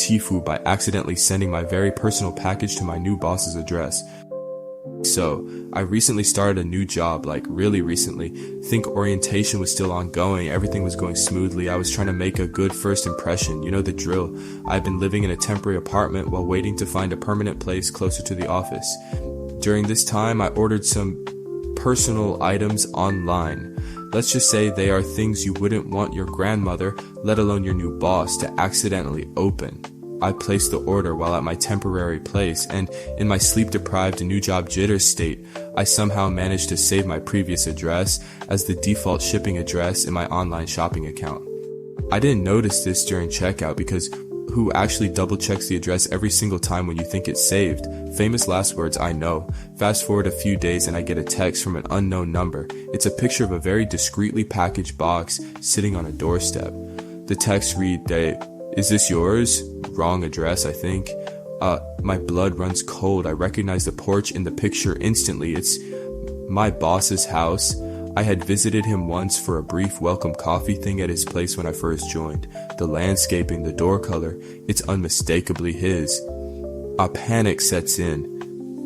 tifu by accidentally sending my very personal package to my new boss's address. So, I recently started a new job, like really recently. Think orientation was still ongoing, everything was going smoothly. I was trying to make a good first impression, you know the drill. I've been living in a temporary apartment while waiting to find a permanent place closer to the office. During this time, I ordered some personal items online. Let's just say they are things you wouldn't want your grandmother, let alone your new boss, to accidentally open. I placed the order while at my temporary place, and in my sleep-deprived new job jitters state, I somehow managed to save my previous address as the default shipping address in my online shopping account. I didn't notice this during checkout because who actually double-checks the address every single time when you think it's saved? Famous last words, I know. Fast forward a few days and I get a text from an unknown number. It's a picture of a very discreetly packaged box sitting on a doorstep. The text read, "Is this yours?" Wrong address, I think. My blood runs cold. I recognize the porch in the picture instantly. It's my boss's house. I had visited him once for a brief welcome coffee thing at his place when I first joined. The landscaping, the door color, it's unmistakably his. A panic sets in.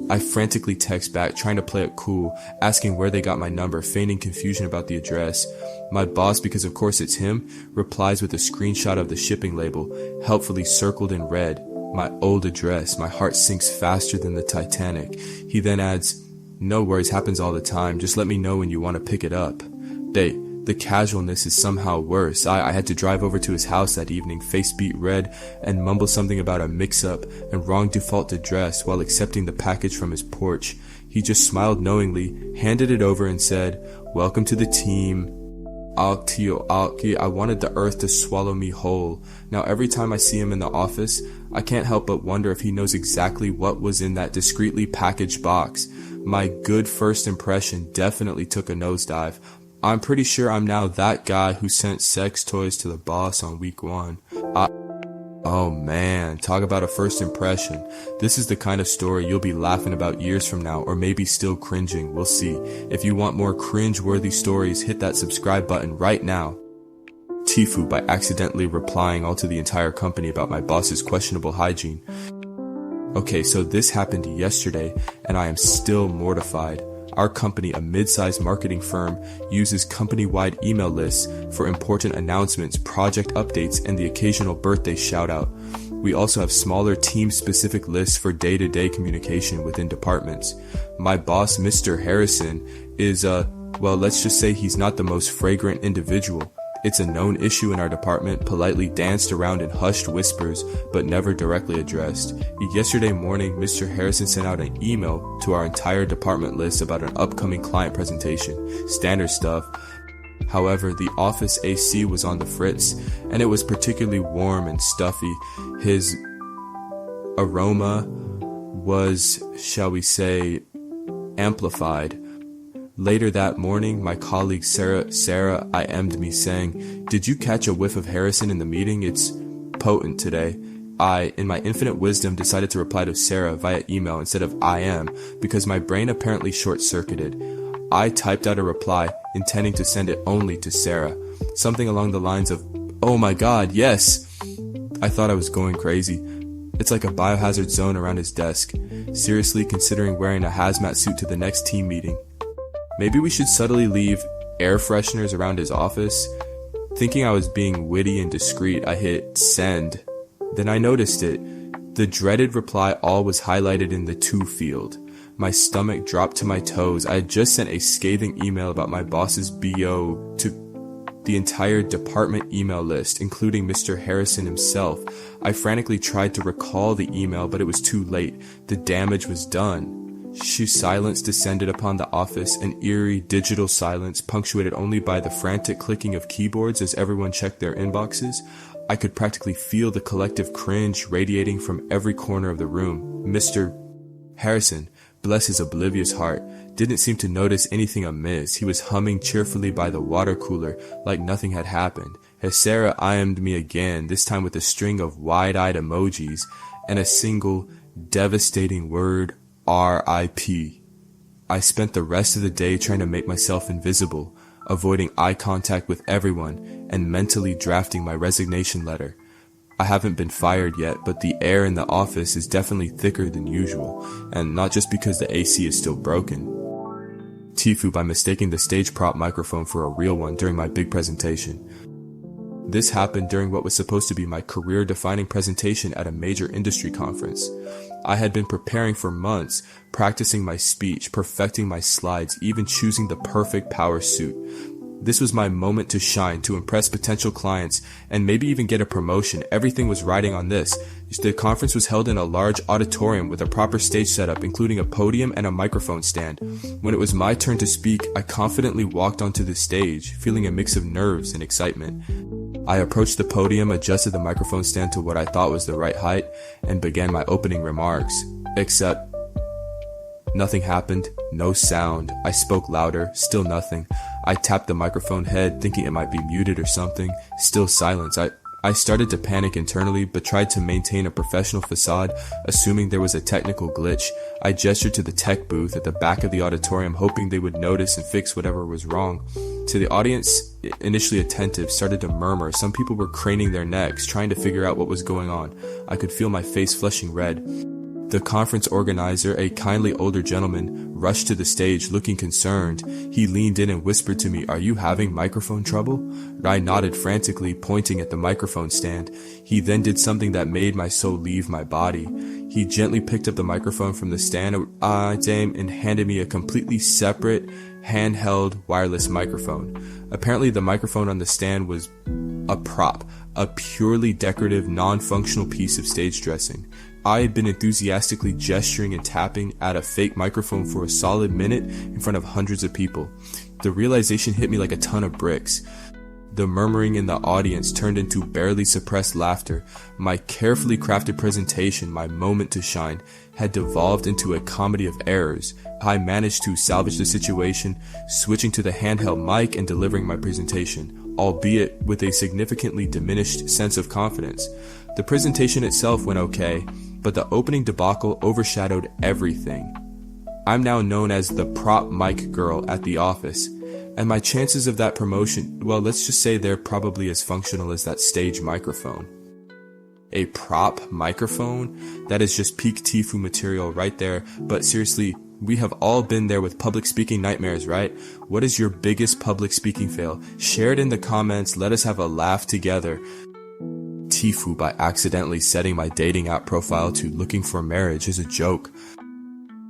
I frantically text back, trying to play it cool, asking where they got my number, feigning confusion about the address. My boss, because of course it's him, replies with a screenshot of the shipping label, helpfully circled in red. My old address. My heart sinks faster than the Titanic. He then adds, "No worries, happens all the time. Just let me know when you want to pick it up." The casualness is somehow worse. I had to drive over to his house that evening, face beet red, and mumble something about a mix-up and wrong default address while accepting the package from his porch. He just smiled knowingly, handed it over and said, "Welcome to the team. I wanted the earth to swallow me whole." Now every time I see him in the office, I can't help but wonder if he knows exactly what was in that discreetly packaged box. My good first impression definitely took a nosedive. I'm pretty sure I'm now that guy who sent sex toys to the boss on week 1. Oh man, talk about a first impression. This is the kind of story you'll be laughing about years from now, or maybe still cringing, we'll see. If you want more cringe-worthy stories, hit that subscribe button right now. Tifu by accidentally replying all to the entire company about my boss's questionable hygiene. Okay, so this happened yesterday, and I am still mortified. Our company, a mid-sized marketing firm, uses company-wide email lists for important announcements, project updates, and the occasional birthday shout-out. We also have smaller team-specific lists for day-to-day communication within departments. My boss, Mr. Harrison, is, well, let's just say he's not the most fragrant individual. It's a known issue in our department, politely danced around in hushed whispers, but never directly addressed. Yesterday morning, Mr. Harrison sent out an email to our entire department list about an upcoming client presentation. Standard stuff. However, the office AC was on the fritz, and it was particularly warm and stuffy. His aroma was, shall we say, amplified. Later that morning, my colleague Sarah IM'd me saying, "Did you catch a whiff of Harrison in the meeting? It's potent today." I, in my infinite wisdom, decided to reply to Sarah via email instead of "I am," because my brain apparently short-circuited. I typed out a reply, intending to send it only to Sarah. Something along the lines of, "Oh my god, yes!" I thought I was going crazy. It's like a biohazard zone around his desk. Seriously considering wearing a hazmat suit to the next team meeting. Maybe we should subtly leave air fresheners around his office. Thinking I was being witty and discreet, I hit send. Then I noticed it. The dreaded reply all was highlighted in the to field. My stomach dropped to my toes. I had just sent a scathing email about my boss's BO to the entire department email list, including Mr. Harrison himself. I frantically tried to recall the email, but it was too late. The damage was done. Silence descended upon the office, an eerie digital silence punctuated only by the frantic clicking of keyboards as everyone checked their inboxes. I could practically feel the collective cringe radiating from every corner of the room. Mr. Harrison, bless his oblivious heart, didn't seem to notice anything amiss. He was humming cheerfully by the water cooler like nothing had happened. As Sarah IM'd me again, this time with a string of wide-eyed emojis and a single devastating word, RIP. I spent the rest of the day trying to make myself invisible, avoiding eye contact with everyone, and mentally drafting my resignation letter. I haven't been fired yet, but the air in the office is definitely thicker than usual, and not just because the AC is still broken. Tifu by mistaking the stage prop microphone for a real one during my big presentation. This happened during what was supposed to be my career-defining presentation at a major industry conference. I had been preparing for months, practicing my speech, perfecting my slides, even choosing the perfect power suit. This was my moment to shine, to impress potential clients, and maybe even get a promotion. Everything was riding on this. The conference was held in a large auditorium with a proper stage setup, including a podium and a microphone stand. When it was my turn to speak, I confidently walked onto the stage, feeling a mix of nerves and excitement. I approached the podium, adjusted the microphone stand to what I thought was the right height, and began my opening remarks. Except, nothing happened, no sound. I spoke louder, still nothing. I tapped the microphone head, thinking it might be muted or something. Still silence. I started to panic internally, but tried to maintain a professional facade, assuming there was a technical glitch. I gestured to the tech booth at the back of the auditorium, hoping they would notice and fix whatever was wrong. To the audience, initially attentive, started to murmur. Some people were craning their necks, trying to figure out what was going on. I could feel my face flushing red. The conference organizer, a kindly older gentleman, rushed to the stage looking concerned. He leaned in and whispered to me, "Are you having microphone trouble?" I nodded frantically, pointing at the microphone stand. He then did something that made my soul leave my body. He gently picked up the microphone from the stand and handed me a completely separate, handheld wireless microphone. Apparently the microphone on the stand was a prop, a purely decorative, non-functional piece of stage dressing. I had been enthusiastically gesturing and tapping at a fake microphone for a solid minute in front of hundreds of people. The realization hit me like a ton of bricks. The murmuring in the audience turned into barely suppressed laughter. My carefully crafted presentation, my moment to shine, had devolved into a comedy of errors. I managed to salvage the situation, switching to the handheld mic and delivering my presentation, albeit with a significantly diminished sense of confidence. The presentation itself went okay, but the opening debacle overshadowed everything. I'm now known as the prop mic girl at the office, and my chances of that promotion, well, let's just say they're probably as functional as that stage microphone. A prop microphone? That is just peak Tifu material right there, but seriously, we have all been there with public speaking nightmares, right? What is your biggest public speaking fail? Share it in the comments, let us have a laugh together. Tifu by accidentally setting my dating app profile to looking for marriage is a joke.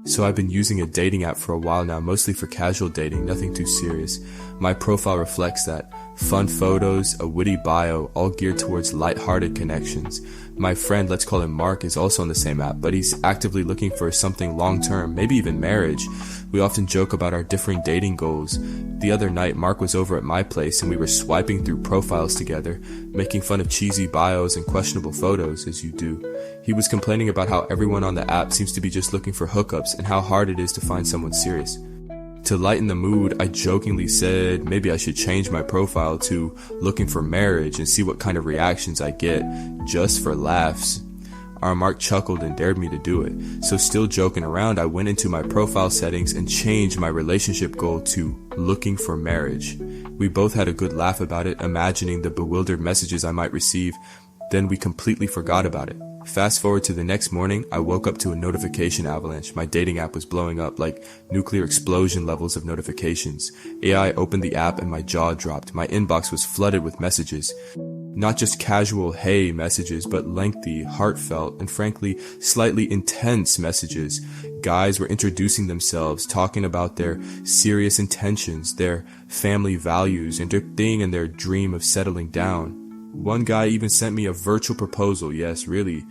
So I've been using a dating app for a while now, mostly for casual dating, nothing too serious. My profile reflects that. Fun photos, a witty bio, all geared towards light-hearted connections. My friend, let's call him Mark, is also on the same app, but he's actively looking for something long-term, maybe even marriage. We often joke about our differing dating goals. The other night, Mark was over at my place and we were swiping through profiles together, making fun of cheesy bios and questionable photos, as you do. He was complaining about how everyone on the app seems to be just looking for hookups and how hard it is to find someone serious. To lighten the mood, I jokingly said maybe I should change my profile to looking for marriage and see what kind of reactions I get, just for laughs. Our Mark chuckled and dared me to do it. So still joking around, I went into my profile settings and changed my relationship goal to looking for marriage. We both had a good laugh about it, imagining the bewildered messages I might receive. Then we completely forgot about it. Fast forward to the next morning, I woke up to a notification avalanche. My dating app was blowing up like nuclear explosion levels of notifications. AI opened the app and my jaw dropped. My inbox was flooded with messages. Not just casual hey messages, but lengthy, heartfelt, and frankly, slightly intense messages. Guys were introducing themselves, talking about their serious intentions, their family values, and their dream of settling down. One guy even sent me a virtual proposal, yes, really.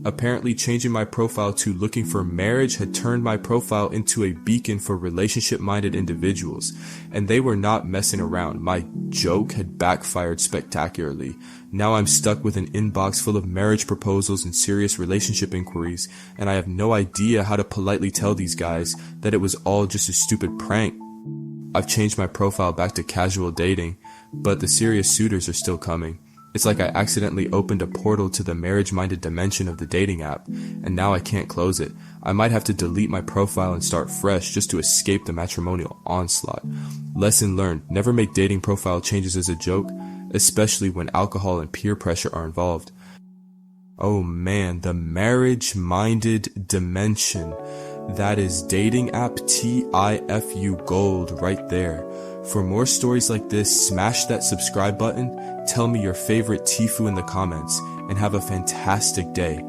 Apparently changing my profile to looking for marriage had turned my profile into a beacon for relationship-minded individuals, and they were not messing around. My joke had backfired spectacularly. Now I'm stuck with an inbox full of marriage proposals and serious relationship inquiries, and I have no idea how to politely tell these guys that it was all just a stupid prank. I've changed my profile back to casual dating, but the serious suitors are still coming. It's like I accidentally opened a portal to the marriage-minded dimension of the dating app, and now I can't close it. I might have to delete my profile and start fresh just to escape the matrimonial onslaught. Lesson learned, never make dating profile changes as a joke, especially when alcohol and peer pressure are involved. Oh man, the marriage-minded dimension. That is dating app TIFU gold right there. For more stories like this, smash that subscribe button, tell me your favorite tifu in the comments, and have a fantastic day.